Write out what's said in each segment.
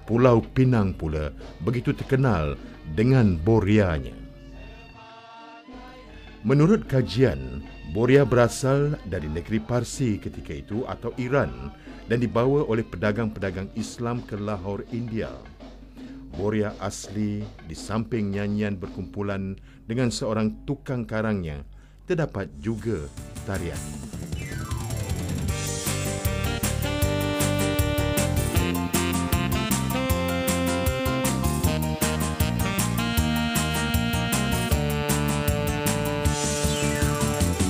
Pulau Pinang pula begitu terkenal dengan Borianya. Menurut kajian, Boria berasal dari negeri Parsi ketika itu atau Iran dan dibawa oleh pedagang-pedagang Islam ke Lahore, India. Boria asli di samping nyanyian berkumpulan dengan seorang tukang karangnya, terdapat juga tarian.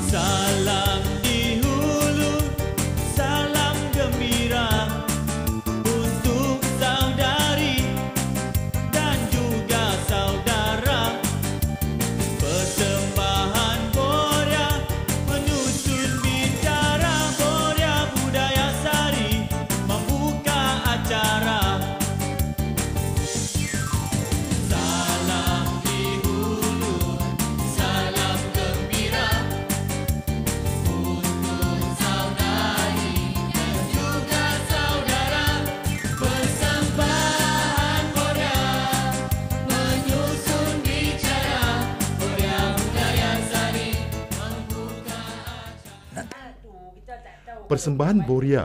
Salam di hulu, salam gembira untuk saudari dan juga saudara. Persembahan Boria menyusun bicara, Boria budaya sari membuka acara. Salam di hulu, salam gembira untuk saudari dan juga saudara. Persembahan Boria menyusun bicara, Boria budaya sari membuka acara. Persembahan Boria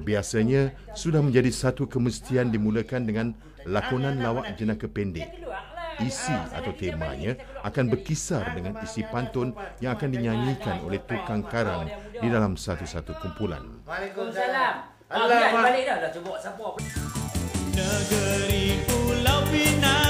biasanya sudah menjadi satu kemestian dimulakan dengan lakonan lawak jenaka pendek. Isi atau temanya akan berkisar dengan isi pantun yang akan dinyanyikan oleh tukang karang di dalam satu-satu kumpulan. Waalaikumsalam. Balik dah cuba siapa. Negeri Pulau Pinang